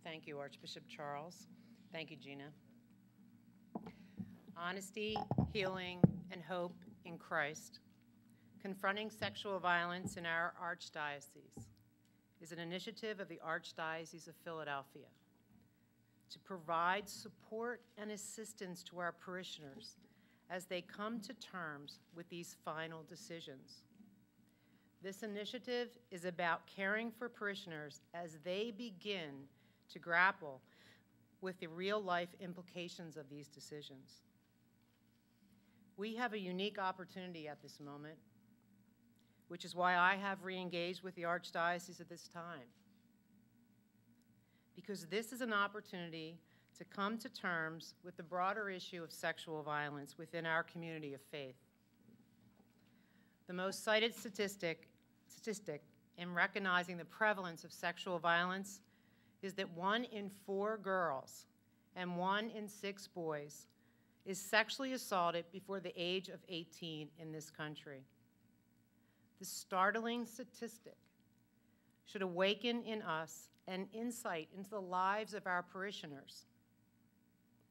Thank you, Archbishop Charles. Thank you, Gina. Honesty, healing, and hope in Christ. Confronting sexual violence in our Archdiocese is an initiative of the Archdiocese of Philadelphia to provide support and assistance to our parishioners as they come to terms with these final decisions. This initiative is about caring for parishioners as they begin to grapple with the real-life implications of these decisions. We have a unique opportunity at this moment, which is why I have re-engaged with the Archdiocese at this time. Because this is an opportunity to come to terms with the broader issue of sexual violence within our community of faith. The most cited statistic in recognizing the prevalence of sexual violence is that 1 in 4 girls and 1 in 6 boys is sexually assaulted before the age of 18 in this country. This startling statistic should awaken in us an insight into the lives of our parishioners.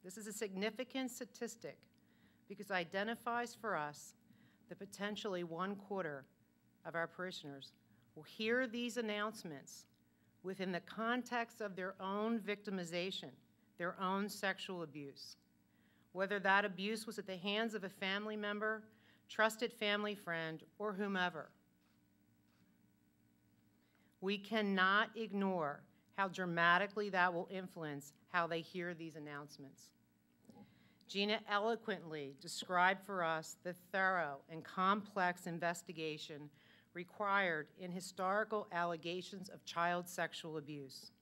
This is a significant statistic because it identifies for us that potentially 1/4 of our parishioners will hear these announcements within the context of their own victimization, their own sexual abuse. Whether that abuse was at the hands of a family member, trusted family friend, or whomever. We cannot ignore how dramatically that will influence how they hear these announcements. Gina eloquently described for us the thorough and complex investigation required in historical allegations of child sexual abuse.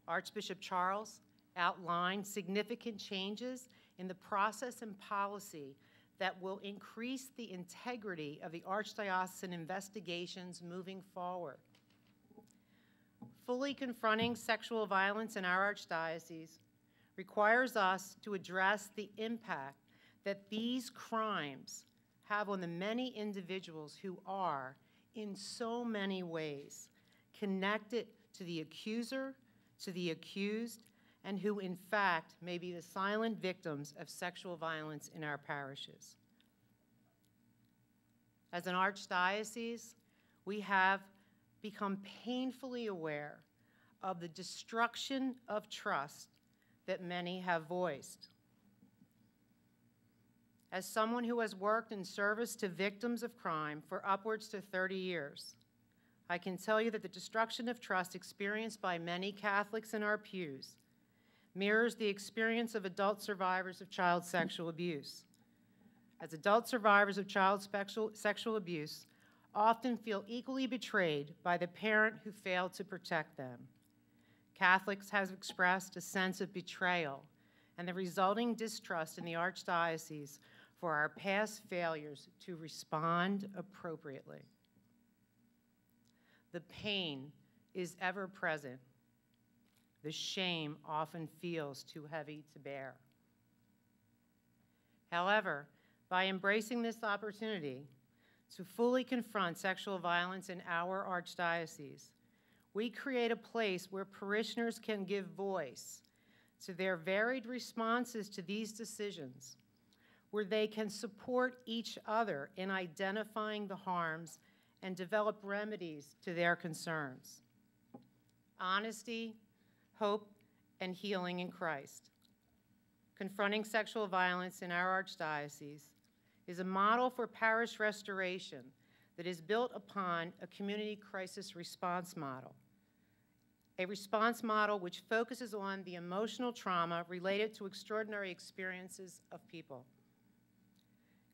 Archbishop Charles outlined significant changes in the process and policy that will increase the integrity of the Archdiocesan investigations moving forward. Fully confronting sexual violence in our Archdiocese requires us to address the impact that these crimes have on the many individuals who are, in so many ways, connected to the accuser, to the accused, and who, in fact, may be the silent victims of sexual violence in our parishes. As an Archdiocese, we have become painfully aware of the destruction of trust that many have voiced. As someone who has worked in service to victims of crime for upwards to 30 years, I can tell you that the destruction of trust experienced by many Catholics in our pews mirrors the experience of adult survivors of child sexual abuse. As adult survivors of child sexual abuse often feel equally betrayed by the parent who failed to protect them. Catholics have expressed a sense of betrayal and the resulting distrust in the Archdiocese for our past failures to respond appropriately. The pain is ever present. The shame often feels too heavy to bear. However, by embracing this opportunity to fully confront sexual violence in our Archdiocese, we create a place where parishioners can give voice to their varied responses to these decisions, where they can support each other in identifying the harms and develop remedies to their concerns. Honesty, hope, and healing in Christ. Confronting sexual violence in our Archdiocese is a model for parish restoration that is built upon a community crisis response model, a response model which focuses on the emotional trauma related to extraordinary experiences of people.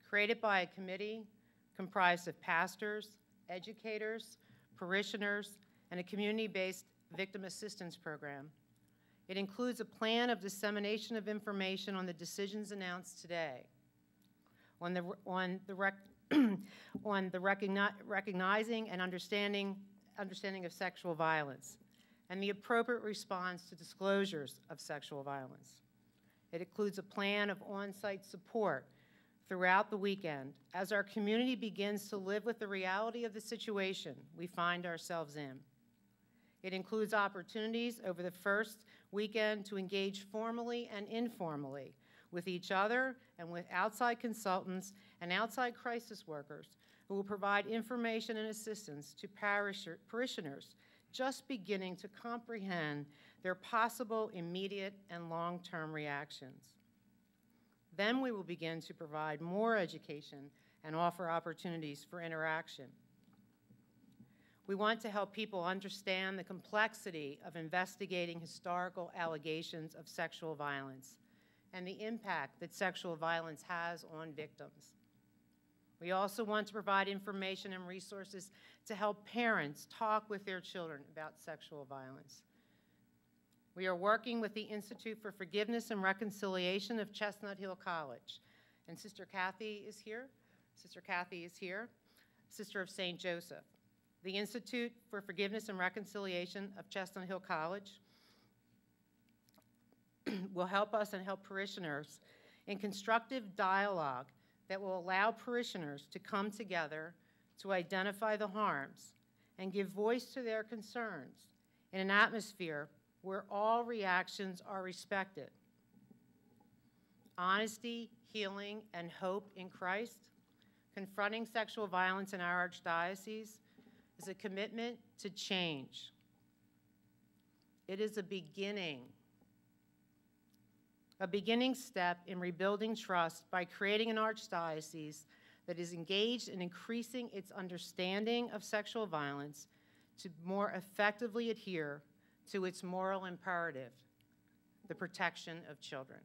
Created by a committee comprised of pastors, educators, parishioners, and a community-based victim assistance program, it includes a plan of dissemination of information on the decisions announced today, on the recognizing and understanding of sexual violence, and the appropriate response to disclosures of sexual violence. It includes a plan of on-site support throughout the weekend as our community begins to live with the reality of the situation we find ourselves in. It includes opportunities over the first weekend to engage formally and informally with each other and with outside consultants and outside crisis workers who will provide information and assistance to parishioners just beginning to comprehend their possible immediate and long-term reactions. Then we will begin to provide more education and offer opportunities for interaction. We want to help people understand the complexity of investigating historical allegations of sexual violence and the impact that sexual violence has on victims. We also want to provide information and resources to help parents talk with their children about sexual violence. We are working with the Institute for Forgiveness and Reconciliation of Chestnut Hill College. And Sister Kathy is here. Sister Kathy is here, Sister of St. Joseph. The Institute for Forgiveness and Reconciliation of Chestnut Hill College will help us and help parishioners in constructive dialogue that will allow parishioners to come together to identify the harms and give voice to their concerns in an atmosphere where all reactions are respected. Honesty, healing, and hope in Christ, confronting sexual violence in our Archdiocese, is a commitment to change. It is a beginning step in rebuilding trust by creating an Archdiocese that is engaged in increasing its understanding of sexual violence to more effectively adhere to its moral imperative, the protection of children.